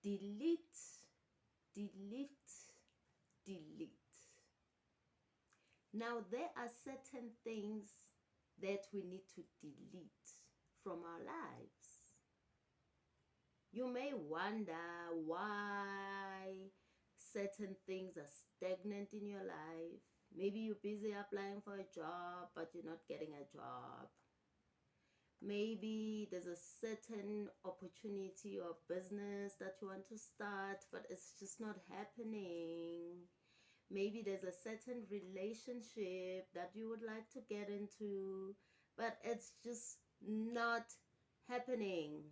delete, delete, delete. Now, there are certain things that we need to delete from our lives. You may wonder why certain things are stagnant in your life. Maybe you're busy applying for a job, but you're not getting a job. Maybe there's a certain opportunity or business that you want to start, but it's just not happening. Maybe there's a certain relationship that you would like to get into, but it's just not happening.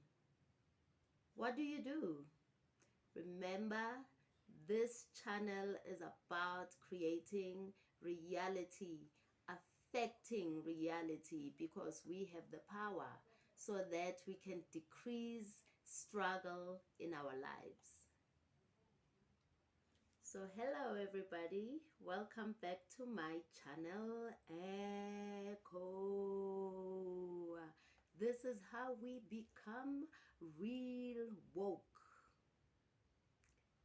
What do? Remember, this channel is about creating reality, affecting reality, because we have the power so that we can decrease struggle in our lives. So hello everybody, welcome back to my channel Echo. This is how we become real woke.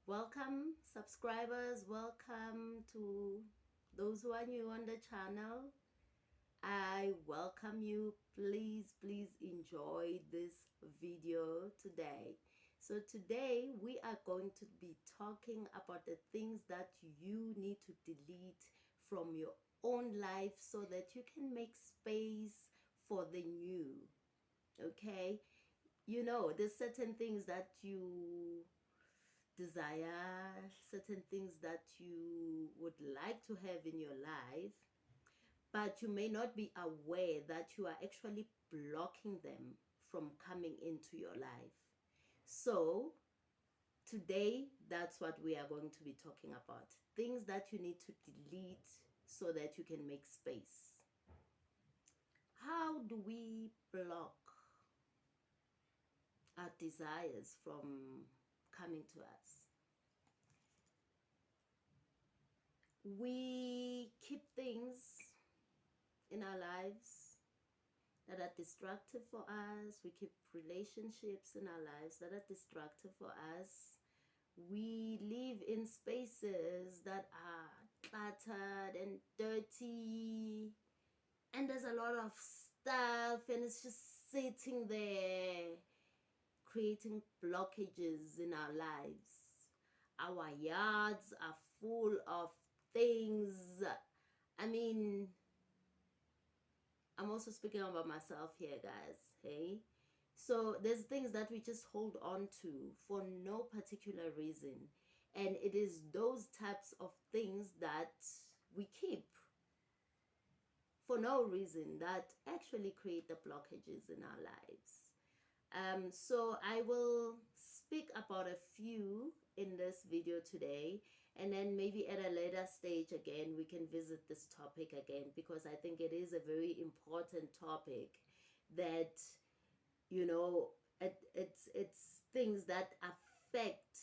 Welcome subscribers, welcome to those who are new on the channel. I welcome you. Please enjoy this video today. So today we are going to be talking about the things that you need to delete from your own life so that you can make space for the new. Okay, you know, there's certain things that you desire, certain things that you would like to have in your life, but you may not be aware that you are actually blocking them from coming into your life. So today, that's what we are going to be talking about. Things that you need to delete so that you can make space. How do we block our desires from coming to us? We keep things in our lives that are destructive for us. We keep relationships in our lives that are destructive for us. We live in spaces that are cluttered and dirty, and there's a lot of stuff, and it's just sitting there creating blockages in our lives. Our yards are full of things. I mean, I'm also speaking about myself here, guys. Hey, so there's things that we just hold on to for no particular reason, and it is those types of things that we keep for no reason that actually create the blockages in our lives. So I will speak about a few in this video today, and then maybe at a later stage again we can visit this topic again, because I think it is a very important topic that, you know, it's things that affect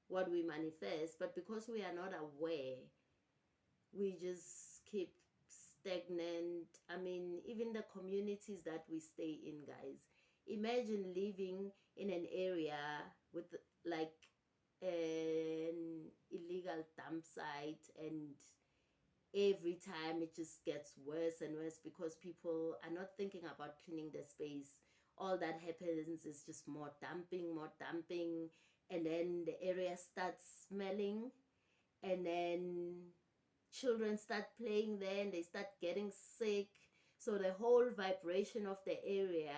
what we manifest, but because we are not aware, we just keep stagnant. I mean, even the communities that we stay in, guys, imagine living in an area with like an illegal dump site, and every time it just gets worse and worse because people are not thinking about cleaning the space. All that happens is just more dumping, and then the area starts smelling, and then children start playing there and they start getting sick. So the whole vibration of the area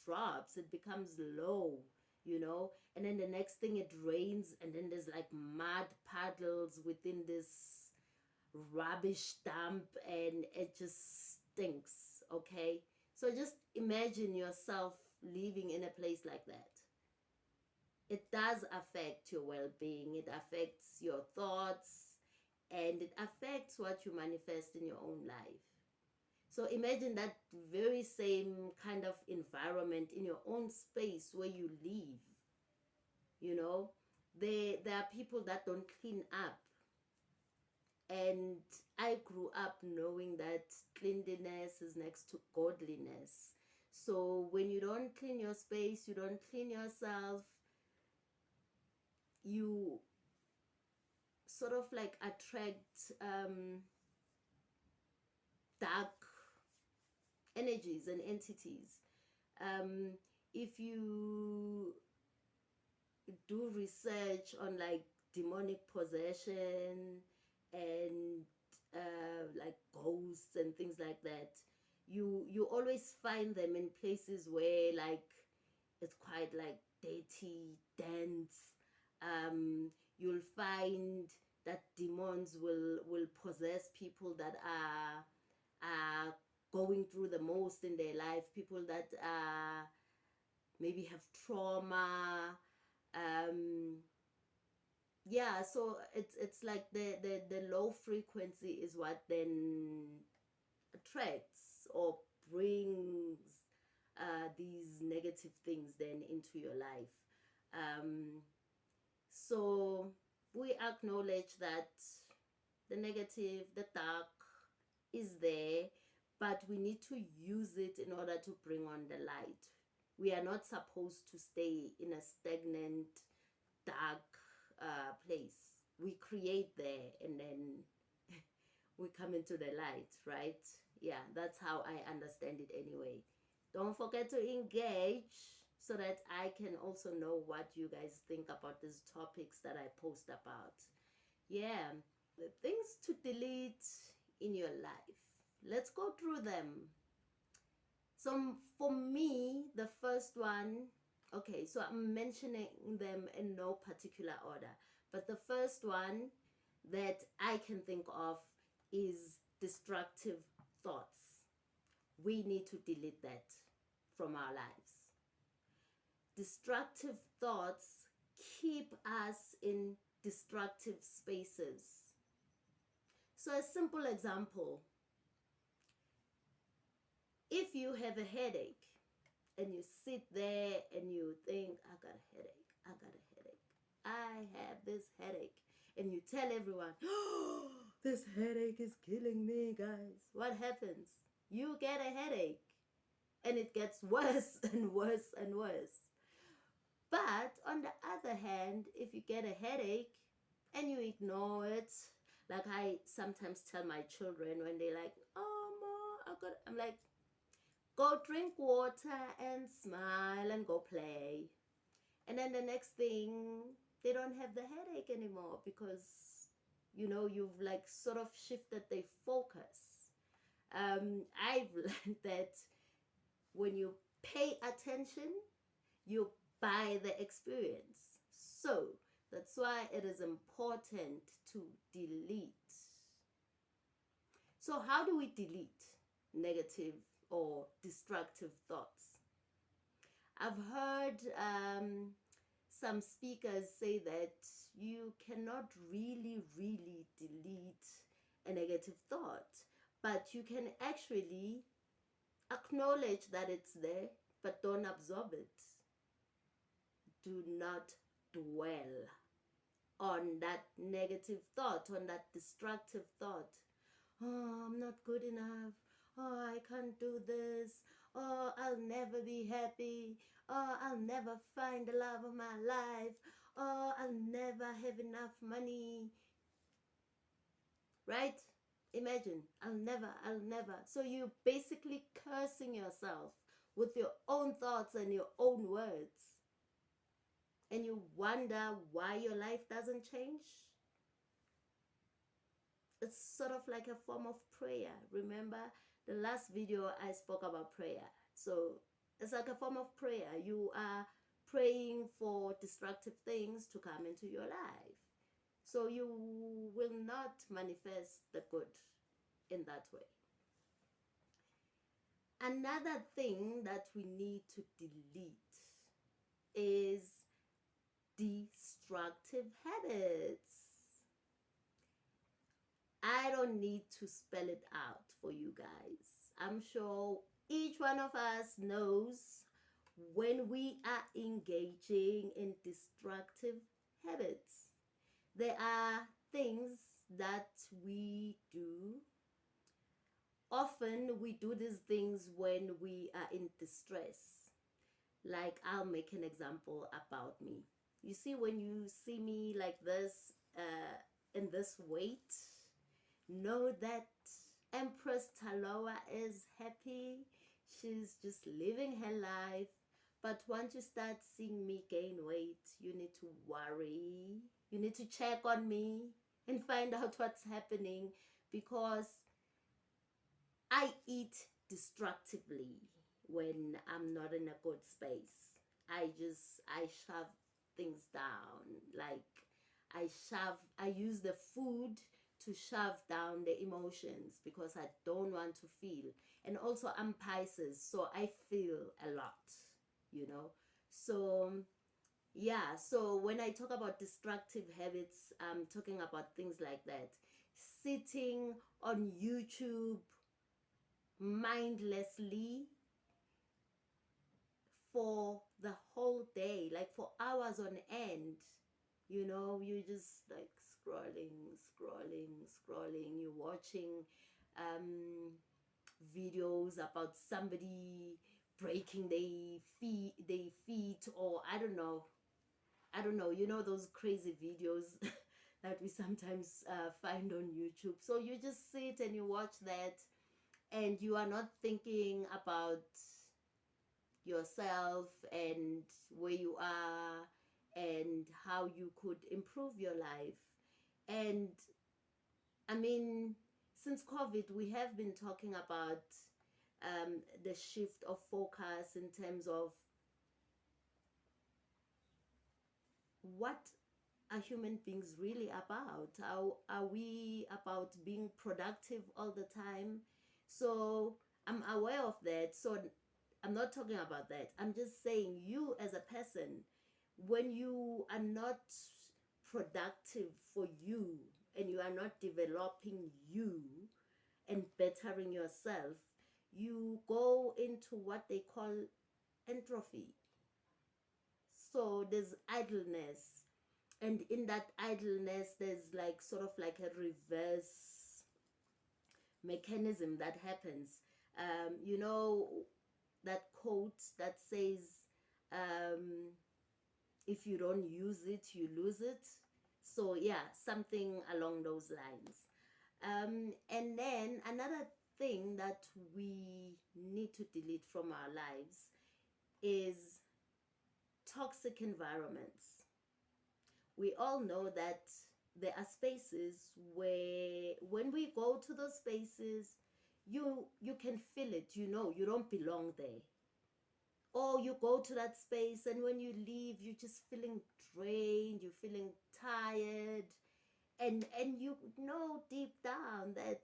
drops, it becomes low, you know. And then the next thing, it rains, and then there's like mud puddles within this rubbish dump, and it just stinks. Okay, so just imagine yourself living in a place like that. It does affect your well-being, it affects your thoughts, and it affects what you manifest in your own life. So imagine that very same kind of environment in your own space where you live. You know, there are people that don't clean up. And I grew up knowing that cleanliness is next to godliness. So when you don't clean your space, you don't clean yourself, you sort of like attract dark energies and entities. Um, if you do research on like demonic possession and like ghosts and things like that, you always find them in places where like it's quite like dirty, dense. You'll find that demons will possess people that are going through the most in their life, people that maybe have trauma. um yeah, so it's like the low frequency is what then attracts or brings these negative things then into your life. So we acknowledge that the negative, the dark is there, but we need to use it in order to bring on the light. We are not supposed to stay in a stagnant, dark place. We create there and then we come into the light, right? Yeah, that's how I understand it anyway. Don't forget to engage so that I can also know what you guys think about these topics that I post about. Yeah, the things to delete in your life. Let's go through them. So for me, the first one, okay, so I'm mentioning them in no particular order, but the first one that I can think of is destructive thoughts. We need to delete that from our lives. Destructive thoughts keep us in destructive spaces. So, a simple example, if you have a headache and you sit there and you think, I got a headache, I got a headache, I have this headache, and you tell everyone, oh, this headache is killing me, guys. What happens? You get a headache and it gets worse and worse and worse. But on the other hand, if you get a headache and you ignore it, like I sometimes tell my children when they're like, oh, Ma, I'm like, go drink water and smile and go play. And then the next thing, they don't have the headache anymore because, you've like sort of shifted their focus. I've learned that when you pay attention, you buy the experience. So that's why it is important to delete. So, how do we delete negative or destructive thoughts? I've heard some speakers say that you cannot really delete a negative thought, but you can actually acknowledge that it's there, but don't absorb it. Do not dwell on that negative thought, on that destructive thought. Oh, I'm not good enough. Oh, I can't do this. Oh, I'll never be happy. Oh, I'll never find the love of my life. Oh, I'll never have enough money. Right? Imagine, I'll never. So you're basically cursing yourself with your own thoughts and your own words. And you wonder why your life doesn't change. It's sort of like a form of prayer. Remember the last video I spoke about prayer. So it's like a form of prayer. You are praying for destructive things to come into your life. So you will not manifest the good in that way. Another thing that we need to delete is destructive habits. I don't need to spell it out for you guys. I'm sure each one of us knows when we are engaging in destructive habits. There are things that we do. Often we do these things when we are in distress. Like, I'll make an example about me. You see, when you see me like this, in this weight, know that Empress Taloa is happy. She's just living her life. But once you start seeing me gain weight, you need to worry. You need to check on me and find out what's happening, because I eat destructively when I'm not in a good space. I shove things down. Like I use the food to shove down the emotions because I don't want to feel. And also I'm Pisces, so I feel a lot, you know. So yeah, so when I talk about destructive habits, I'm talking about things like that. Sitting on YouTube mindlessly for the whole day, like for hours on end. You know, you just like scrolling. You're watching videos about somebody breaking their feet, or I don't know, you know, those crazy videos that we sometimes find on YouTube. So you just sit and you watch that, and you are not thinking about yourself and where you are and how you could improve your life. And I mean, since COVID, we have been talking about the shift of focus in terms of what are human beings really about? Are we about being productive all the time? So I'm aware of that. So I'm not talking about that. I'm just saying, you as a person, when you are not productive for you and you are not developing you and bettering yourself, you go into what they call entropy. So there's idleness, and in that idleness there's like sort of like a reverse mechanism that happens. You know that quote that says, um, if you don't use it you lose it. So yeah, something along those lines. And then another thing that we need to delete from our lives is toxic environments. We all know that there are spaces where when we go to those spaces, you can feel it, you know, you don't belong there. Or you go to that space and when you leave you're just feeling drained, you're feeling tired, and you know deep down that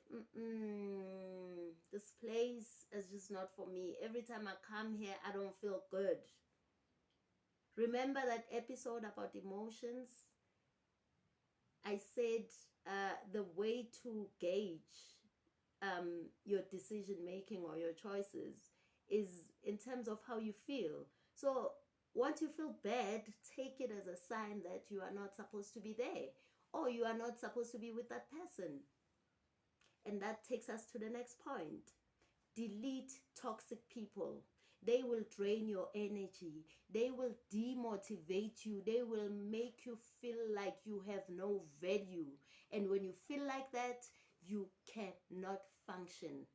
this place is just not for me. Every time I come here I don't feel good. Remember that episode about emotions? I said the way to gauge your decision making or your choices is in terms of how you feel. So once you feel bad, take it as a sign that you are not supposed to be there, or you are not supposed to be with that person. And that takes us to the next point. Delete toxic people. They will drain your energy. They will demotivate you. They will make you feel like you have no value. And when you feel like that, you cannot function.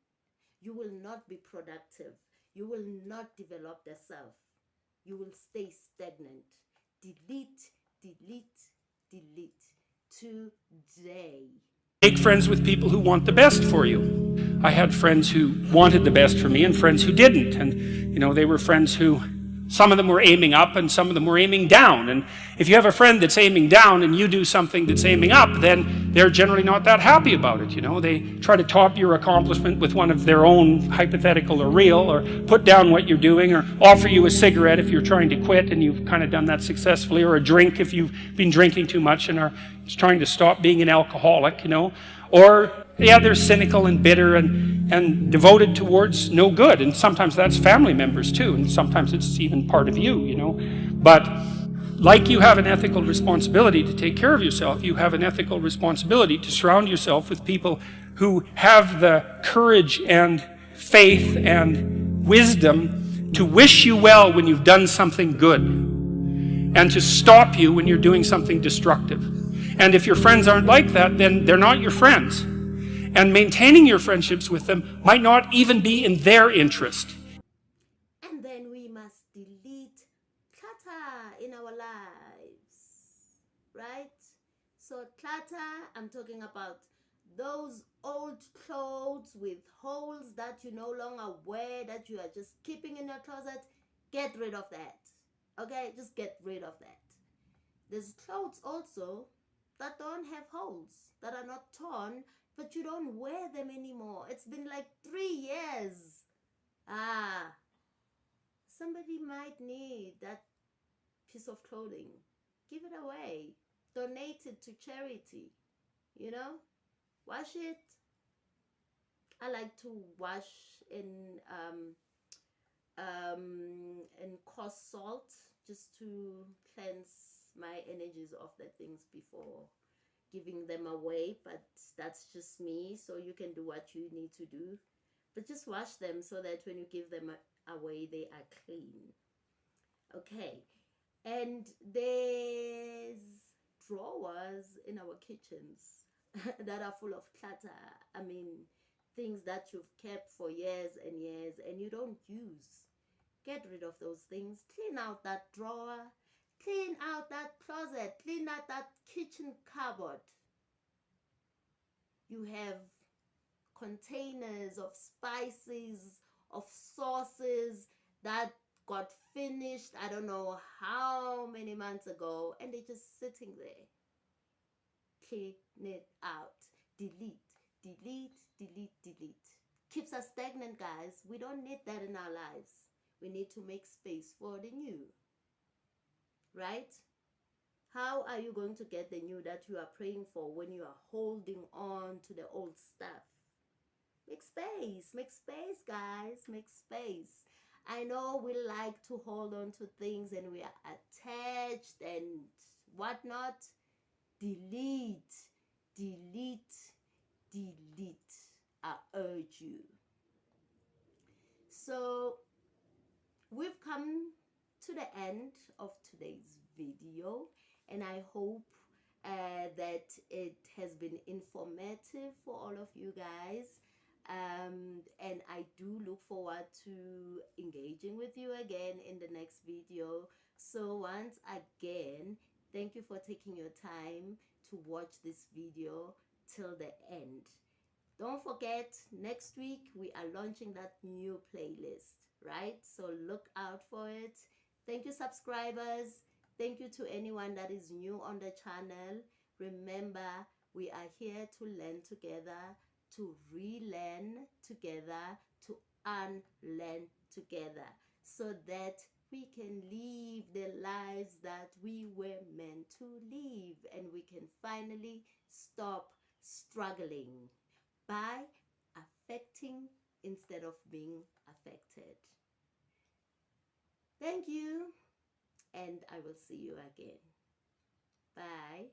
You will not be productive. You will not develop the self. You will stay stagnant. Delete, delete, delete today. Make friends with people who want the best for you. I had friends who wanted the best for me and friends who didn't. And, you know, they were friends who, some of them were aiming up and some of them were aiming down. And if you have a friend that's aiming down and you do something that's aiming up, then they're generally not that happy about it. You know, they try to top your accomplishment with one of their own, hypothetical or real, or put down what you're doing, or offer you a cigarette if you're trying to quit and you've kind of done that successfully, or a drink if you've been drinking too much and are trying to stop being an alcoholic, you know. Or, yeah, they're cynical and bitter and devoted towards no good. And sometimes that's family members too. And sometimes it's even part of you, you know. But like you have an ethical responsibility to take care of yourself, you have an ethical responsibility to surround yourself with people who have the courage and faith and wisdom to wish you well when you've done something good. and to stop you when you're doing something destructive. And if your friends aren't like that, then they're not your friends. And maintaining your friendships with them might not even be in their interest. And then we must delete clutter in our lives, right? So, clutter, I'm talking about those old clothes with holes that you no longer wear, that you are just keeping in your closet. Get rid of that. Okay, just get rid of that. There's clothes also that don't have holes, that are not torn, but you don't wear them anymore. It's been like 3 years. Ah, somebody might need that piece of clothing. Give it away. Donate it to charity. You know, wash it. I like to wash in coarse salt, just to cleanse my energies of the things before giving them away. But that's just me, so you can do what you need to do, but just wash them so that when you give them away, they are clean. Okay. And there's drawers in our kitchens that are full of clutter. I mean, things that you've kept for years and years and you don't use. Get rid of those things. Clean out that drawer. Clean out that closet. Clean out that kitchen cupboard. You have containers of spices, of sauces that got finished, I don't know how many months ago, and they're just sitting there. Clean it out. Delete, delete, delete, delete. Keeps us stagnant, guys. We don't need that in our lives. We need to make space for the new, right? How are you going to get the new that you are praying for when you are holding on to the old stuff? Make space, guys, make space. I know we like to hold on to things and we are attached and whatnot. Delete, delete, delete. I urge you. So, we've come to the end of today's video, and I hope that it has been informative for all of you guys. And I do look forward to engaging with you again in the next video. So, once again, thank you for taking your time to watch this video till the end. Don't forget, next week we are launching that new playlist, right? So look out for it. Thank you, subscribers. Thank you to anyone that is new on the channel. Remember, we are here to learn together, to relearn together, to unlearn together, so that we can live the lives that we were meant to live, and we can finally stop struggling by affecting instead of being affected. Thank you, and I will see you again. Bye.